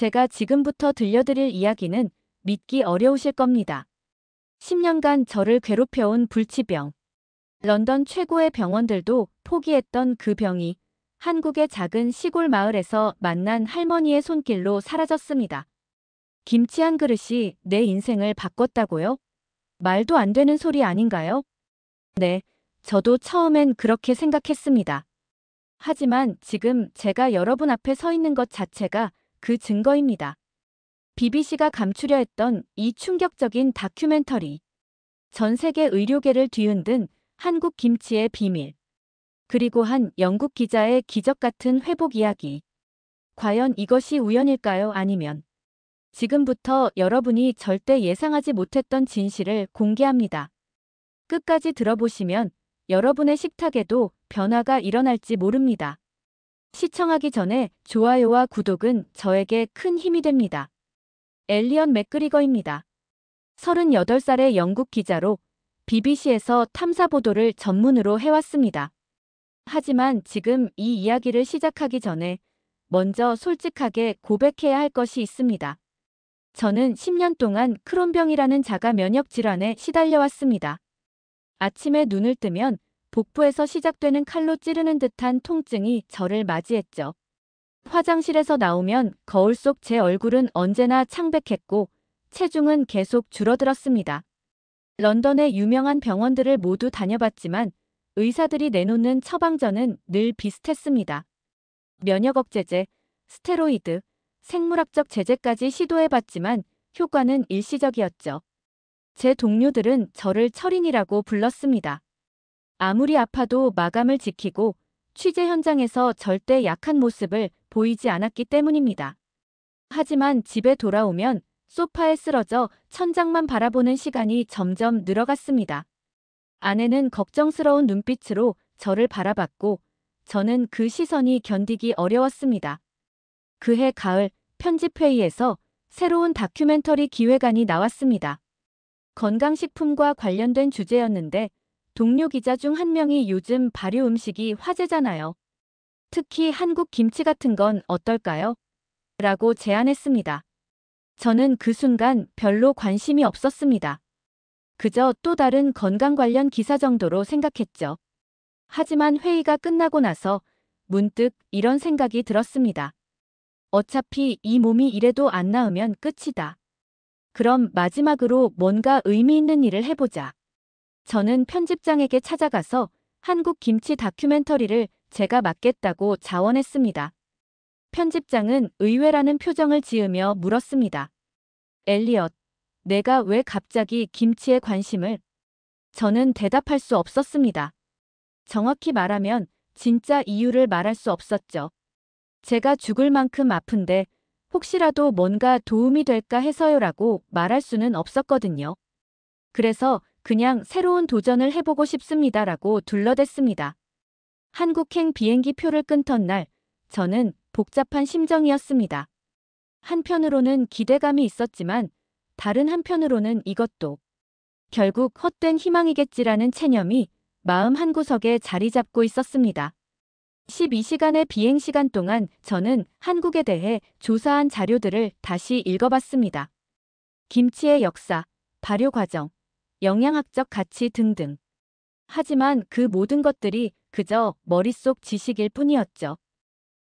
제가 지금부터 들려드릴 이야기는 믿기 어려우실 겁니다. 10년간 저를 괴롭혀온 불치병. 런던 최고의 병원들도 포기했던 그 병이 한국의 작은 시골 마을에서 만난 할머니의 손길로 사라졌습니다. 김치 한 그릇이 내 인생을 바꿨다고요? 말도 안 되는 소리 아닌가요? 네, 저도 처음엔 그렇게 생각했습니다. 하지만 지금 제가 여러분 앞에 서 있는 것 자체가 그 증거입니다. BBC가 감추려 했던 이 충격적인 다큐멘터리. 전 세계 의료계를 뒤흔든 한국 김치의 비밀. 그리고 한 영국 기자의 기적 같은 회복 이야기. 과연 이것이 우연일까요? 아니면 지금부터 여러분이 절대 예상하지 못했던 진실을 공개합니다. 끝까지 들어보시면 여러분의 식탁에도 변화가 일어날지 모릅니다. 시청하기 전에 좋아요와 구독은 저에게 큰 힘이 됩니다. 엘리언 맥그리거입니다. 38살의 영국 기자로 BBC에서 탐사 보도를 전문으로 해왔습니다. 하지만 지금 이 이야기를 시작하기 전에 먼저 솔직하게 고백해야 할 것이 있습니다. 저는 10년 동안 크론병이라는 자가 면역 질환에 시달려왔습니다. 아침에 눈을 뜨면 복부에서 시작되는 칼로 찌르는 듯한 통증이 저를 맞이했죠. 화장실에서 나오면 거울 속 제 얼굴은 언제나 창백했고 체중은 계속 줄어들었습니다. 런던의 유명한 병원들을 모두 다녀봤지만 의사들이 내놓는 처방전은 늘 비슷했습니다. 면역 억제제, 스테로이드, 생물학적 제제까지 시도해봤지만 효과는 일시적이었죠. 제 동료들은 저를 철인이라고 불렀습니다. 아무리 아파도 마감을 지키고 취재 현장에서 절대 약한 모습을 보이지 않았기 때문입니다. 하지만 집에 돌아오면 소파에 쓰러져 천장만 바라보는 시간이 점점 늘어갔습니다. 아내는 걱정스러운 눈빛으로 저를 바라봤고 저는 그 시선이 견디기 어려웠습니다. 그해 가을 편집회의에서 새로운 다큐멘터리 기획안이 나왔습니다. 건강식품과 관련된 주제였는데 동료 기자 중 한 명이 요즘 발효 음식이 화제잖아요. 특히 한국 김치 같은 건 어떨까요? 라고 제안했습니다. 저는 그 순간 별로 관심이 없었습니다. 그저 또 다른 건강 관련 기사 정도로 생각했죠. 하지만 회의가 끝나고 나서 문득 이런 생각이 들었습니다. 어차피 이 몸이 이래도 안 나으면 끝이다. 그럼 마지막으로 뭔가 의미 있는 일을 해보자. 저는 편집장에게 찾아가서 한국 김치 다큐멘터리를 제가 맡겠다고 자원했습니다. 편집장은 의외라는 표정을 지으며 물었습니다. 엘리엇, 내가 왜 갑자기 김치에 관심을? 저는 대답할 수 없었습니다. 정확히 말하면 진짜 이유를 말할 수 없었죠. 제가 죽을 만큼 아픈데 혹시라도 뭔가 도움이 될까 해서요라고 말할 수는 없었거든요. 그래서 그냥 새로운 도전을 해보고 싶습니다라고 둘러댔습니다. 한국행 비행기 표를 끊던 날, 저는 복잡한 심정이었습니다. 한편으로는 기대감이 있었지만 다른 한편으로는 이것도 결국 헛된 희망이겠지라는 체념이 마음 한구석에 자리 잡고 있었습니다. 12시간의 비행시간 동안 저는 한국에 대해 조사한 자료들을 다시 읽어봤습니다. 김치의 역사, 발효 과정, 영양학적 가치 등등. 하지만 그 모든 것들이 그저 머릿속 지식일 뿐이었죠.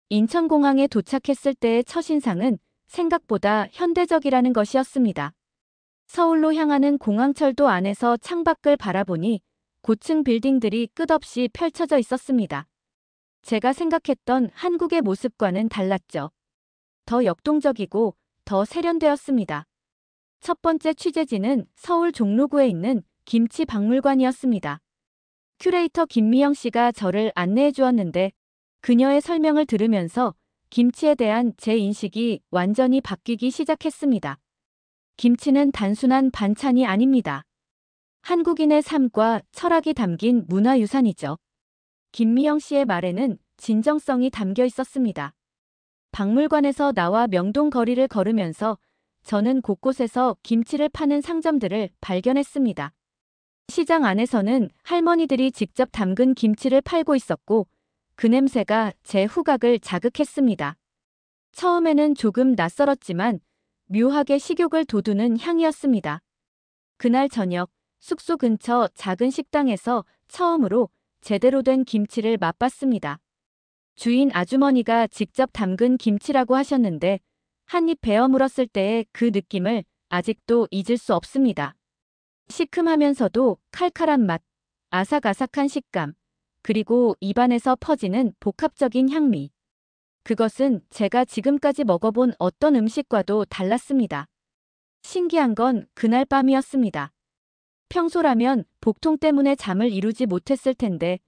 인천공항에 도착했을 때의 첫인상은 생각보다 현대적이라는 것이었습니다. 서울로 향하는 공항철도 안에서 창밖을 바라보니 고층 빌딩들이 끝없이 펼쳐져 있었습니다. 제가 생각했던 한국의 모습과는 달랐죠. 더 역동적이고 더 세련되었습니다. 첫 번째 취재지는 서울 종로구에 있는 김치 박물관이었습니다. 큐레이터 김미영 씨가 저를 안내해 주었는데 그녀의 설명을 들으면서 김치에 대한 제 인식이 완전히 바뀌기 시작했습니다. 김치는 단순한 반찬이 아닙니다. 한국인의 삶과 철학이 담긴 문화유산이죠. 김미영 씨의 말에는 진정성이 담겨 있었습니다. 박물관에서 나와 명동 거리를 걸으면서 저는 곳곳에서 김치를 파는 상점들을 발견했습니다. 시장 안에서는 할머니들이 직접 담근 김치를 팔고 있었고 그 냄새가 제 후각을 자극했습니다. 처음에는 조금 낯설었지만 묘하게 식욕을 돋우는 향이었습니다. 그날 저녁 숙소 근처 작은 식당에서 처음으로 제대로 된 김치를 맛봤습니다. 주인 아주머니가 직접 담근 김치라고 하셨는데 한 입 베어 물었을 때의 그 느낌을 아직도 잊을 수 없습니다. 시큼하면서도 칼칼한 맛, 아삭아삭한 식감, 그리고 입안에서 퍼지는 복합적인 향미. 그것은 제가 지금까지 먹어본 어떤 음식과도 달랐습니다. 신기한 건 그날 밤이었습니다. 평소라면 복통 때문에 잠을 이루지 못했을 텐데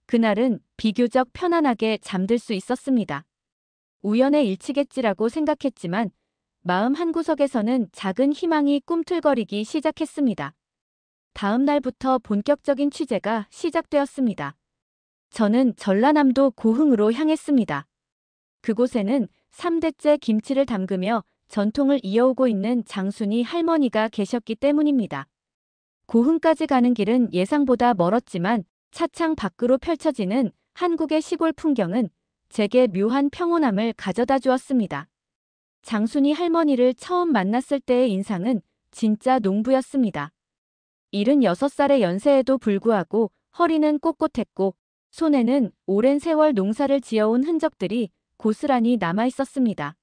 그날은 비교적 편안하게 잠들 수 있었습니다. 우연의 일치겠지라고 생각했지만 마음 한구석에서는 작은 희망이 꿈틀거리기 시작했습니다. 다음 날부터 본격적인 취재가 시작되었습니다. 저는 전라남도 고흥으로 향했습니다. 그곳에는 3대째 김치를 담그며 전통을 이어오고 있는 장순이 할머니가 계셨기 때문입니다. 고흥까지 가는 길은 예상보다 멀었지만 차창 밖으로 펼쳐지는 한국의 시골 풍경은 제게 묘한 평온함을 가져다 주었습니다. 장순이 할머니를 처음 만났을 때의 인상은 진짜 농부였습니다. 76살의 연세에도 불구하고 허리는 꼿꼿했고 손에는 오랜 세월 농사를 지어온 흔적들이 고스란히 남아 있었습니다.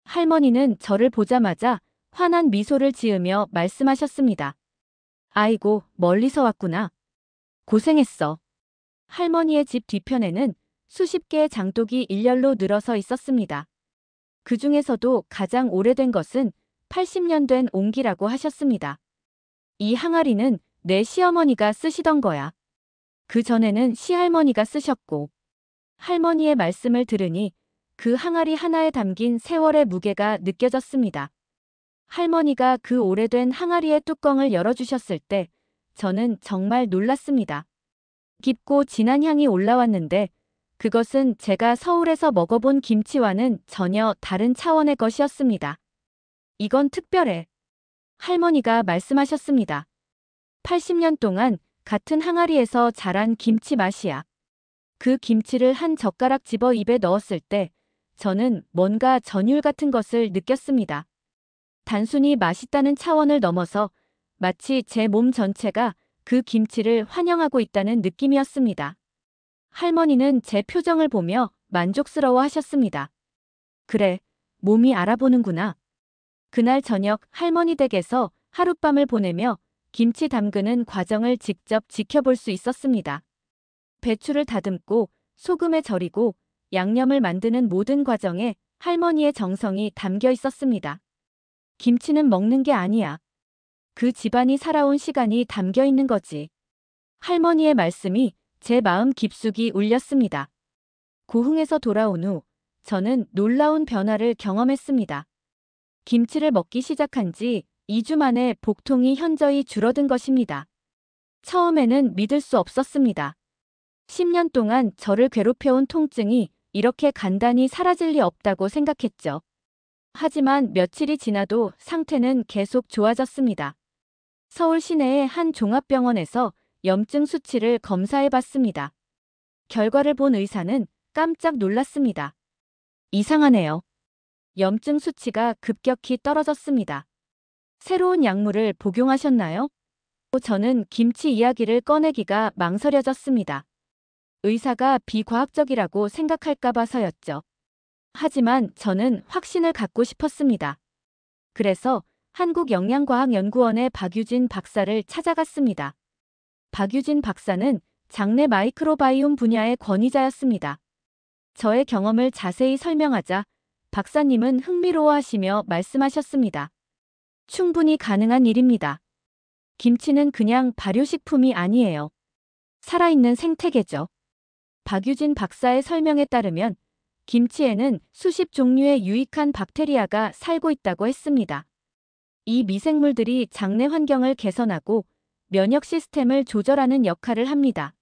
할머니는 저를 보자마자 환한 미소를 지으며 말씀하셨습니다. 아이고, 멀리서 왔구나. 고생했어. 할머니의 집 뒤편에는 수십 개의 장독이 일렬로 늘어서 있었습니다. 그 중에서도 가장 오래된 것은 80년 된 옹기라고 하셨습니다. 이 항아리는 내 시어머니가 쓰시던 거야. 그 전에는 시할머니가 쓰셨고. 할머니의 말씀을 들으니 그 항아리 하나에 담긴 세월의 무게가 느껴졌습니다. 할머니가 그 오래된 항아리의 뚜껑을 열어주셨을 때 저는 정말 놀랐습니다. 깊고 진한 향이 올라왔는데 그것은 제가 서울에서 먹어본 김치와는 전혀 다른 차원의 것이었습니다. 이건 특별해. 할머니가 말씀하셨습니다. 80년 동안 같은 항아리에서 자란 김치 맛이야. 그 김치를 한 젓가락 집어 입에 넣었을 때 저는 뭔가 전율 같은 것을 느꼈습니다. 단순히 맛있다는 차원을 넘어서 마치 제 몸 전체가 그 김치를 환영하고 있다는 느낌이었습니다. 할머니는 제 표정을 보며 만족스러워 하셨습니다. 그래, 몸이 알아보는구나. 그날 저녁 할머니 댁에서 하룻밤을 보내며 김치 담그는 과정을 직접 지켜볼 수 있었습니다. 배추를 다듬고 소금에 절이고 양념을 만드는 모든 과정에 할머니의 정성이 담겨 있었습니다. 김치는 먹는 게 아니야. 그 집안이 살아온 시간이 담겨 있는 거지. 할머니의 말씀이 제 마음 깊숙이 울렸습니다. 고흥에서 돌아온 후 저는 놀라운 변화를 경험했습니다. 김치를 먹기 시작한 지 2주 만에 복통이 현저히 줄어든 것입니다. 처음에는 믿을 수 없었습니다. 10년 동안 저를 괴롭혀온 통증이 이렇게 간단히 사라질 리 없다고 생각했죠. 하지만 며칠이 지나도 상태는 계속 좋아졌습니다. 서울 시내의 한 종합병원에서 염증 수치를 검사해 봤습니다. 결과를 본 의사는 깜짝 놀랐습니다. 이상하네요. 염증 수치가 급격히 떨어졌습니다. 새로운 약물을 복용하셨나요? 저는 김치 이야기를 꺼내기가 망설여졌습니다. 의사가 비과학적이라고 생각할까 봐서였죠. 하지만 저는 확신을 갖고 싶었습니다. 그래서 한국영양과학연구원의 박유진 박사를 찾아갔습니다. 박유진 박사는 장내 마이크로바이옴 분야의 권위자였습니다. 저의 경험을 자세히 설명하자 박사님은 흥미로워하시며 말씀하셨습니다. 충분히 가능한 일입니다. 김치는 그냥 발효식품이 아니에요. 살아있는 생태계죠. 박유진 박사의 설명에 따르면 김치에는 수십 종류의 유익한 박테리아가 살고 있다고 했습니다. 이 미생물들이 장내 환경을 개선하고 면역 시스템을 조절하는 역할을 합니다.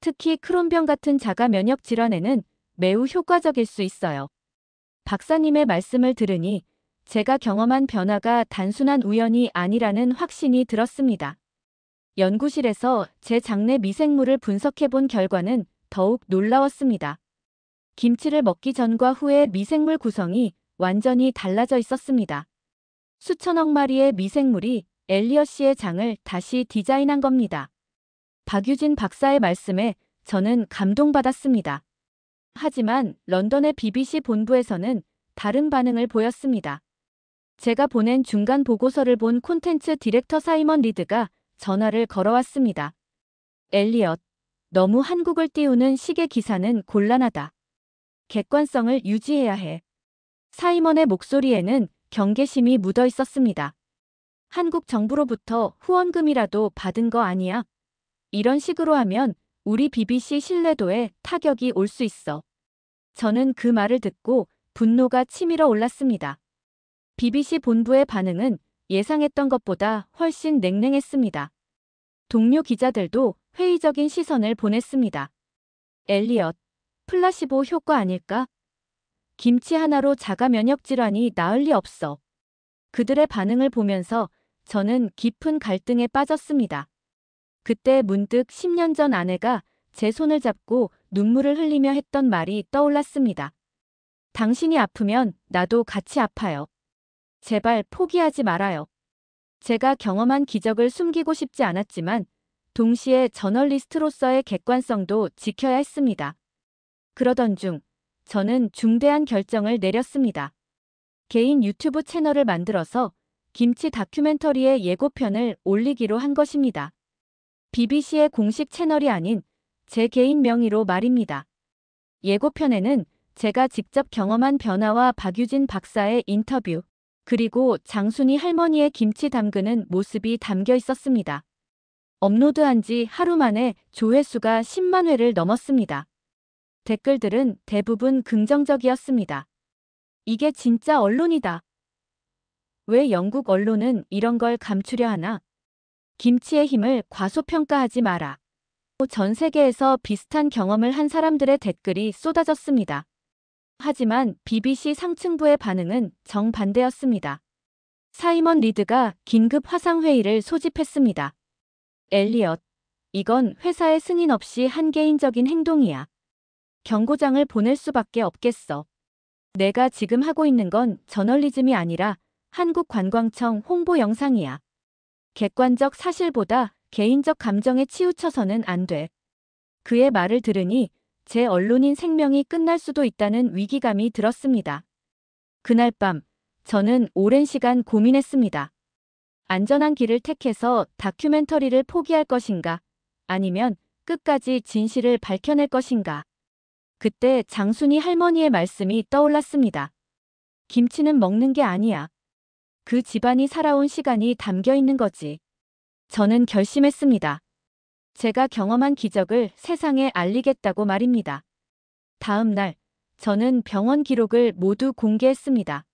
특히 크론병 같은 자가 면역 질환에는 매우 효과적일 수 있어요. 박사님의 말씀을 들으니 제가 경험한 변화가 단순한 우연이 아니라는 확신이 들었습니다. 연구실에서 제 장내 미생물을 분석해 본 결과는 더욱 놀라웠습니다. 김치를 먹기 전과 후의 미생물 구성이 완전히 달라져 있었습니다. 수천억 마리의 미생물이 엘리엇 씨의 장을 다시 디자인한 겁니다. 박유진 박사의 말씀에 저는 감동받았습니다. 하지만 런던의 BBC 본부에서는 다른 반응을 보였습니다. 제가 보낸 중간 보고서를 본 콘텐츠 디렉터 사이먼 리드가 전화를 걸어왔습니다. 엘리엇, 너무 한국을 띄우는 시계 기사는 곤란하다. 객관성을 유지해야 해. 사이먼의 목소리에는 경계심이 묻어 있었습니다. 한국 정부로부터 후원금이라도 받은 거 아니야? 이런 식으로 하면 우리 BBC 신뢰도에 타격이 올 수 있어. 저는 그 말을 듣고 분노가 치밀어 올랐습니다. BBC 본부의 반응은 예상했던 것보다 훨씬 냉랭했습니다. 동료 기자들도 회의적인 시선을 보냈습니다. 엘리엇, 플라시보 효과 아닐까? 김치 하나로 자가 면역 질환이 나을 리 없어. 그들의 반응을 보면서 저는 깊은 갈등에 빠졌습니다. 그때 문득 10년 전 아내가 제 손을 잡고 눈물을 흘리며 했던 말이 떠올랐습니다. 당신이 아프면 나도 같이 아파요. 제발 포기하지 말아요. 제가 경험한 기적을 숨기고 싶지 않았지만 동시에 저널리스트로서의 객관성도 지켜야 했습니다. 그러던 중 저는 중대한 결정을 내렸습니다. 개인 유튜브 채널을 만들어서 김치 다큐멘터리의 예고편을 올리기로 한 것입니다. BBC의 공식 채널이 아닌 제 개인 명의로 말입니다. 예고편에는 제가 직접 경험한 변화와 박유진 박사의 인터뷰, 그리고 장순이 할머니의 김치 담그는 모습이 담겨 있었습니다. 업로드한 지 하루 만에 조회수가 10만 회를 넘었습니다. 댓글들은 대부분 긍정적이었습니다. 이게 진짜 언론이다. 왜 영국 언론은 이런 걸 감추려 하나? 김치의 힘을 과소평가하지 마라. 전 세계에서 비슷한 경험을 한 사람들의 댓글이 쏟아졌습니다. 하지만 BBC 상층부의 반응은 정반대였습니다. 사이먼 리드가 긴급 화상회의를 소집했습니다. 엘리엇, 이건 회사의 승인 없이 한 개인적인 행동이야. 경고장을 보낼 수밖에 없겠어. 내가 지금 하고 있는 건 저널리즘이 아니라 한국관광청 홍보 영상이야. 객관적 사실보다 개인적 감정에 치우쳐서는 안 돼. 그의 말을 들으니 제 언론인 생명이 끝날 수도 있다는 위기감이 들었습니다. 그날 밤 저는 오랜 시간 고민했습니다. 안전한 길을 택해서 다큐멘터리를 포기할 것인가, 아니면 끝까지 진실을 밝혀낼 것인가. 그때 장순이 할머니의 말씀이 떠올랐습니다. 김치는 먹는 게 아니야. 그 집안이 살아온 시간이 담겨 있는 거지. 저는 결심했습니다. 제가 경험한 기적을 세상에 알리겠다고 말입니다. 다음 날, 저는 병원 기록을 모두 공개했습니다.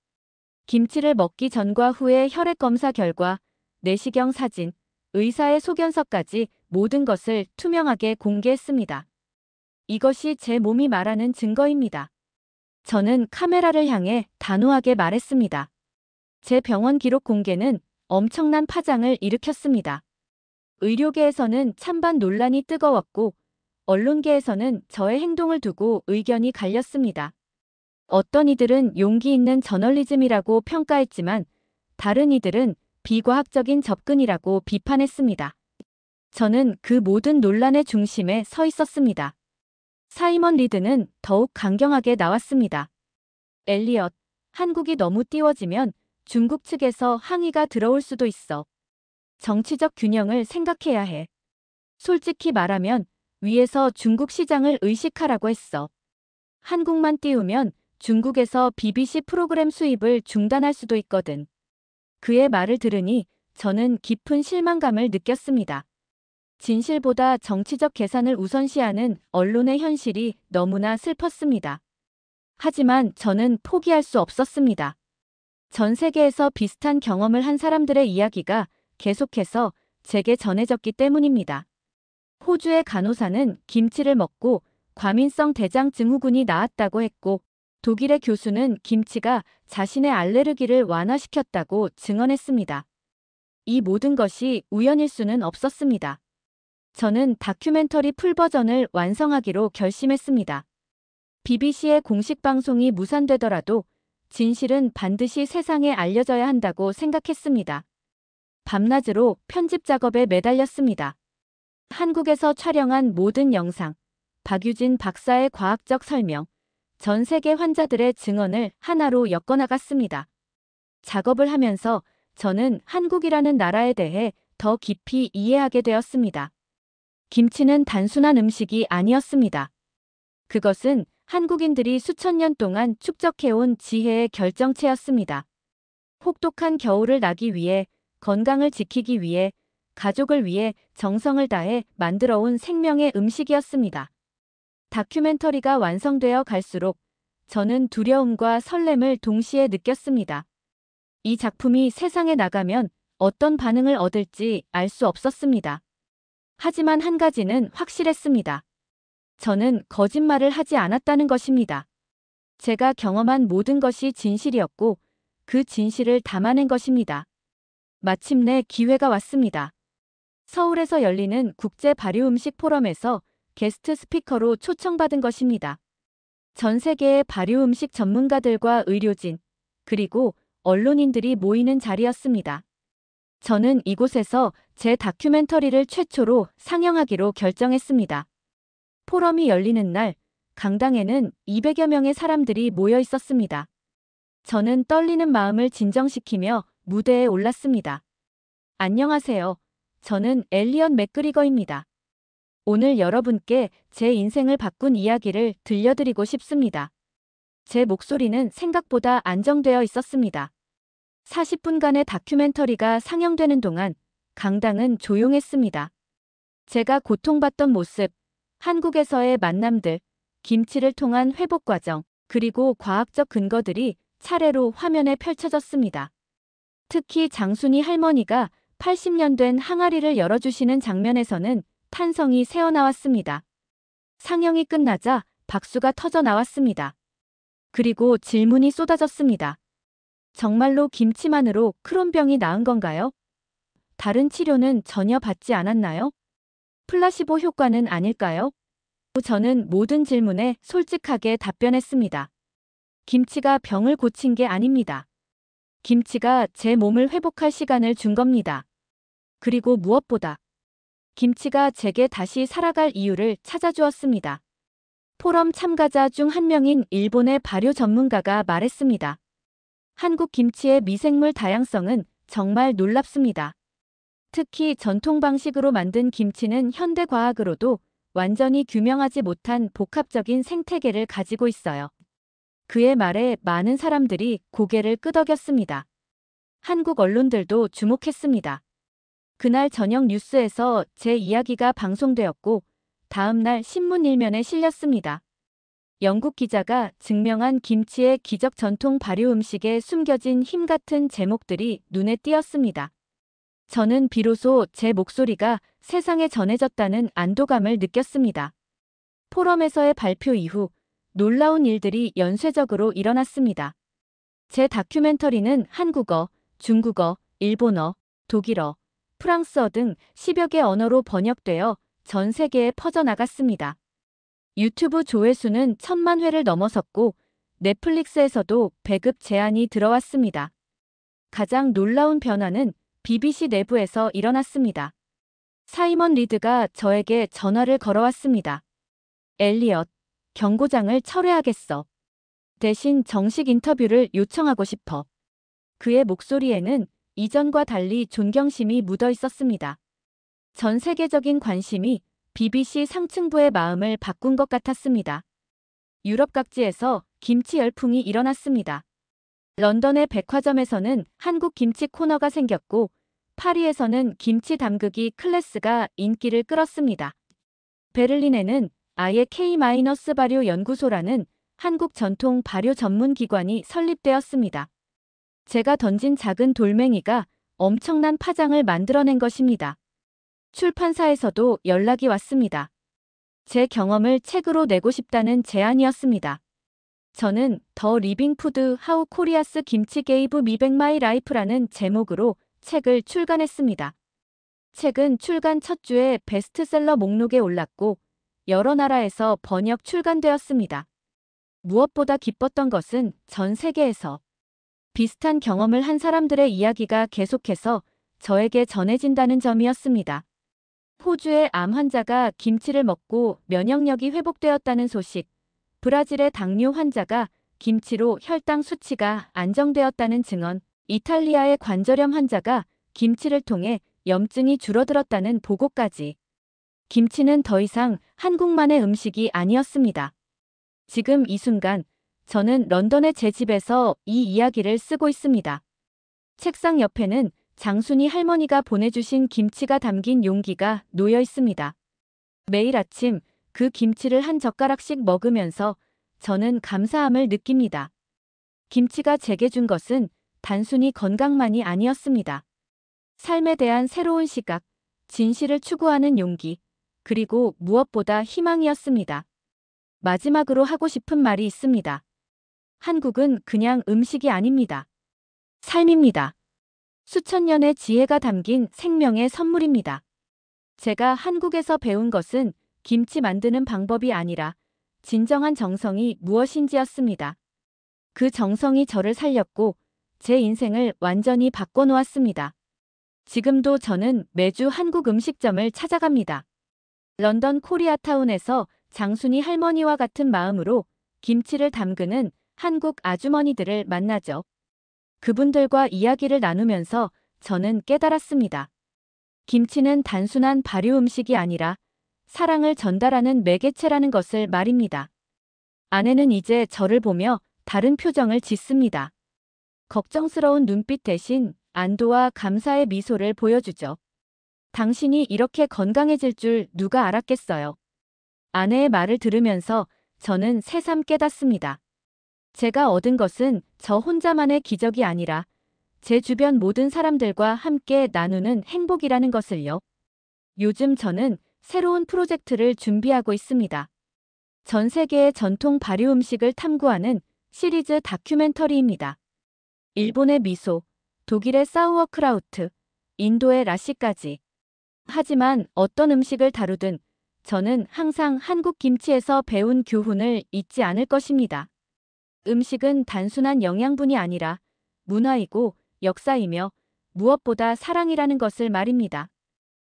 김치를 먹기 전과 후의 혈액 검사 결과, 내시경 사진, 의사의 소견서까지 모든 것을 투명하게 공개했습니다. 이것이 제 몸이 말하는 증거입니다. 저는 카메라를 향해 단호하게 말했습니다. 제 병원 기록 공개는 엄청난 파장을 일으켰습니다. 의료계에서는 찬반 논란이 뜨거웠고 언론계에서는 저의 행동을 두고 의견이 갈렸습니다. 어떤 이들은 용기 있는 저널리즘이라고 평가했지만 다른 이들은 비과학적인 접근이라고 비판했습니다. 저는 그 모든 논란의 중심에 서 있었습니다. 사이먼 리드는 더욱 강경하게 나왔습니다. 엘리엇, 한국이 너무 띄워지면 중국 측에서 항의가 들어올 수도 있어. 정치적 균형을 생각해야 해. 솔직히 말하면 위에서 중국 시장을 의식하라고 했어. 한국만 띄우면 중국에서 BBC 프로그램 수입을 중단할 수도 있거든. 그의 말을 들으니 저는 깊은 실망감을 느꼈습니다. 진실보다 정치적 계산을 우선시하는 언론의 현실이 너무나 슬펐습니다. 하지만 저는 포기할 수 없었습니다. 전 세계에서 비슷한 경험을 한 사람들의 이야기가 계속해서 제게 전해졌기 때문입니다. 호주의 간호사는 김치를 먹고 과민성 대장 증후군이 나았다고 했고, 독일의 교수는 김치가 자신의 알레르기를 완화시켰다고 증언했습니다. 이 모든 것이 우연일 수는 없었습니다. 저는 다큐멘터리 풀버전을 완성하기로 결심했습니다. BBC의 공식 방송이 무산되더라도 진실은 반드시 세상에 알려져야 한다고 생각했습니다. 밤낮으로 편집 작업에 매달렸습니다. 한국에서 촬영한 모든 영상, 박유진 박사의 과학적 설명, 전 세계 환자들의 증언을 하나로 엮어나갔습니다. 작업을 하면서 저는 한국이라는 나라에 대해 더 깊이 이해하게 되었습니다. 김치는 단순한 음식이 아니었습니다. 그것은 한국인들이 수천 년 동안 축적해온 지혜의 결정체였습니다. 혹독한 겨울을 나기 위해, 건강을 지키기 위해, 가족을 위해 정성을 다해 만들어온 생명의 음식이었습니다. 다큐멘터리가 완성되어 갈수록 저는 두려움과 설렘을 동시에 느꼈습니다. 이 작품이 세상에 나가면 어떤 반응을 얻을지 알 수 없었습니다. 하지만 한 가지는 확실했습니다. 저는 거짓말을 하지 않았다는 것입니다. 제가 경험한 모든 것이 진실이었고 그 진실을 담아낸 것입니다. 마침내 기회가 왔습니다. 서울에서 열리는 국제 발효음식 포럼에서 게스트 스피커로 초청받은 것입니다. 전 세계의 발효음식 전문가들과 의료진, 그리고 언론인들이 모이는 자리였습니다. 저는 이곳에서 제 다큐멘터리를 최초로 상영하기로 결정했습니다. 포럼이 열리는 날, 강당에는 200여 명의 사람들이 모여 있었습니다. 저는 떨리는 마음을 진정시키며 무대에 올랐습니다. 안녕하세요. 저는 엘리엇 맥그리거입니다. 오늘 여러분께 제 인생을 바꾼 이야기를 들려드리고 싶습니다. 제 목소리는 생각보다 안정되어 있었습니다. 40분간의 다큐멘터리가 상영되는 동안 강당은 조용했습니다. 제가 고통받던 모습, 한국에서의 만남들, 김치를 통한 회복 과정, 그리고 과학적 근거들이 차례로 화면에 펼쳐졌습니다. 특히 장순이 할머니가 80년 된 항아리를 열어주시는 장면에서는 탄성이 새어나왔습니다. 상영이 끝나자 박수가 터져 나왔습니다. 그리고 질문이 쏟아졌습니다. 정말로 김치만으로 크론병이 나은 건가요? 다른 치료는 전혀 받지 않았나요? 플라시보 효과는 아닐까요? 저는 모든 질문에 솔직하게 답변했습니다. 김치가 병을 고친 게 아닙니다. 김치가 제 몸을 회복할 시간을 준 겁니다. 그리고 무엇보다 김치가 제게 다시 살아갈 이유를 찾아주었습니다. 포럼 참가자 중 한 명인 일본의 발효 전문가가 말했습니다. 한국 김치의 미생물 다양성은 정말 놀랍습니다. 특히 전통 방식으로 만든 김치는 현대 과학으로도 완전히 규명하지 못한 복합적인 생태계를 가지고 있어요. 그의 말에 많은 사람들이 고개를 끄덕였습니다. 한국 언론들도 주목했습니다. 그날 저녁 뉴스에서 제 이야기가 방송되었고 다음 날 신문 일면에 실렸습니다. 영국 기자가 증명한 김치의 기적 전통 발효 음식에 숨겨진 힘 같은 제목들이 눈에 띄었습니다. 저는 비로소 제 목소리가 세상에 전해졌다는 안도감을 느꼈습니다. 포럼에서의 발표 이후 놀라운 일들이 연쇄적으로 일어났습니다. 제 다큐멘터리는 한국어, 중국어, 일본어, 독일어, 프랑스어 등 10여 개 언어로 번역되어 전 세계에 퍼져나갔습니다. 유튜브 조회수는 1000만 회를 넘어섰고 넷플릭스에서도 배급 제안이 들어왔습니다. 가장 놀라운 변화는 BBC 내부에서 일어났습니다. 사이먼 리드가 저에게 전화를 걸어왔습니다. 엘리엇, 경고장을 철회하겠어. 대신 정식 인터뷰를 요청하고 싶어. 그의 목소리에는 이전과 달리 존경심이 묻어 있었습니다. 전 세계적인 관심이 BBC 상층부의 마음을 바꾼 것 같았습니다. 유럽 각지에서 김치 열풍이 일어났습니다. 런던의 백화점에서는 한국 김치 코너가 생겼고 파리에서는 김치 담그기 클래스가 인기를 끌었습니다. 베를린에는 아예 K-발효 연구소라는 한국 전통 발효 전문 기관이 설립되었습니다. 제가 던진 작은 돌멩이가 엄청난 파장을 만들어낸 것입니다. 출판사에서도 연락이 왔습니다. 제 경험을 책으로 내고 싶다는 제안이었습니다. 저는 더 리빙 푸드 하우 코리아스 김치 게이브 미백 마이 라이프라는 제목으로 책을 출간했습니다. 책은 출간 첫 주에 베스트셀러 목록에 올랐고 여러 나라에서 번역 출간되었습니다. 무엇보다 기뻤던 것은 전 세계에서 비슷한 경험을 한 사람들의 이야기가 계속해서 저에게 전해진다는 점이었습니다. 호주의 암 환자가 김치를 먹고 면역력이 회복되었다는 소식, 브라질의 당뇨 환자가 김치로 혈당 수치가 안정되었다는 증언, 이탈리아의 관절염 환자가 김치를 통해 염증이 줄어들었다는 보고까지. 김치는 더 이상 한국만의 음식이 아니었습니다. 지금 이 순간 저는 런던의 제 집에서 이 이야기를 쓰고 있습니다. 책상 옆에는 장순이 할머니가 보내주신 김치가 담긴 용기가 놓여 있습니다. 매일 아침 그 김치를 한 젓가락씩 먹으면서 저는 감사함을 느낍니다. 김치가 제게 준 것은 단순히 건강만이 아니었습니다. 삶에 대한 새로운 시각, 진실을 추구하는 용기, 그리고 무엇보다 희망이었습니다. 마지막으로 하고 싶은 말이 있습니다. 한국은 그냥 음식이 아닙니다. 삶입니다. 수천 년의 지혜가 담긴 생명의 선물입니다. 제가 한국에서 배운 것은 김치 만드는 방법이 아니라 진정한 정성이 무엇인지였습니다. 그 정성이 저를 살렸고 제 인생을 완전히 바꿔놓았습니다. 지금도 저는 매주 한국 음식점을 찾아갑니다. 런던 코리아타운에서 장순이 할머니와 같은 마음으로 김치를 담그는 한국 아주머니들을 만나죠. 그분들과 이야기를 나누면서 저는 깨달았습니다. 김치는 단순한 발효 음식이 아니라 사랑을 전달하는 매개체라는 것을 말입니다. 아내는 이제 저를 보며 다른 표정을 짓습니다. 걱정스러운 눈빛 대신 안도와 감사의 미소를 보여주죠. 당신이 이렇게 건강해질 줄 누가 알았겠어요. 아내의 말을 들으면서 저는 새삼 깨닫습니다. 제가 얻은 것은 저 혼자만의 기적이 아니라 제 주변 모든 사람들과 함께 나누는 행복이라는 것을요. 요즘 저는 새로운 프로젝트를 준비하고 있습니다. 전 세계의 전통 발효 음식을 탐구하는 시리즈 다큐멘터리입니다. 일본의 미소, 독일의 사우어크라우트, 인도의 라시까지. 하지만 어떤 음식을 다루든 저는 항상 한국 김치에서 배운 교훈을 잊지 않을 것입니다. 음식은 단순한 영양분이 아니라 문화이고 역사이며 무엇보다 사랑이라는 것을 말입니다.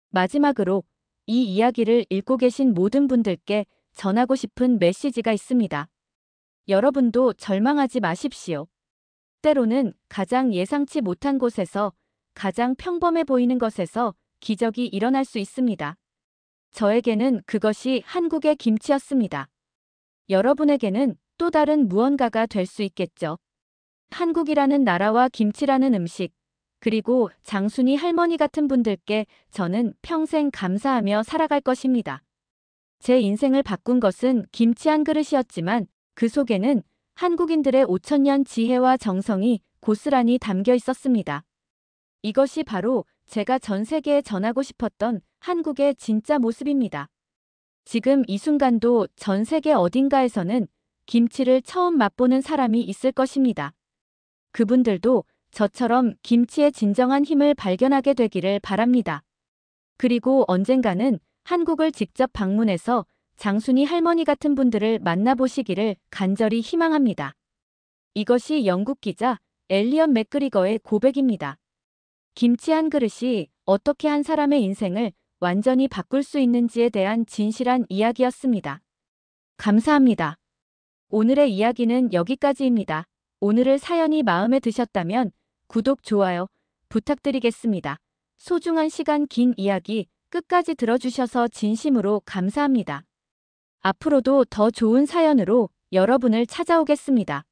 마지막으로 이 이야기를 읽고 계신 모든 분들께 전하고 싶은 메시지가 있습니다. 여러분도 절망하지 마십시오. 때로는 가장 예상치 못한 곳에서, 가장 평범해 보이는 것에서 기적이 일어날 수 있습니다. 저에게는 그것이 한국의 김치였습니다. 여러분에게는 또 다른 무언가가 될 수 있겠죠. 한국이라는 나라와 김치라는 음식, 그리고 장순이 할머니 같은 분들께 저는 평생 감사하며 살아갈 것입니다. 제 인생을 바꾼 것은 김치 한 그릇이었지만 그 속에는 한국인들의 5,000년 지혜와 정성이 고스란히 담겨 있었습니다. 이것이 바로 제가 전 세계에 전하고 싶었던 한국의 진짜 모습입니다. 지금 이 순간도 전 세계 어딘가에서는 김치를 처음 맛보는 사람이 있을 것입니다. 그분들도 저처럼 김치의 진정한 힘을 발견하게 되기를 바랍니다. 그리고 언젠가는 한국을 직접 방문해서 장순이 할머니 같은 분들을 만나보시기를 간절히 희망합니다. 이것이 영국 기자 엘리엇 맥그리거의 고백입니다. 김치 한 그릇이 어떻게 한 사람의 인생을 완전히 바꿀 수 있는지에 대한 진실한 이야기였습니다. 감사합니다. 오늘의 이야기는 여기까지입니다. 오늘의 사연이 마음에 드셨다면 구독, 좋아요 부탁드리겠습니다. 소중한 시간, 긴 이야기 끝까지 들어주셔서 진심으로 감사합니다. 앞으로도 더 좋은 사연으로 여러분을 찾아오겠습니다.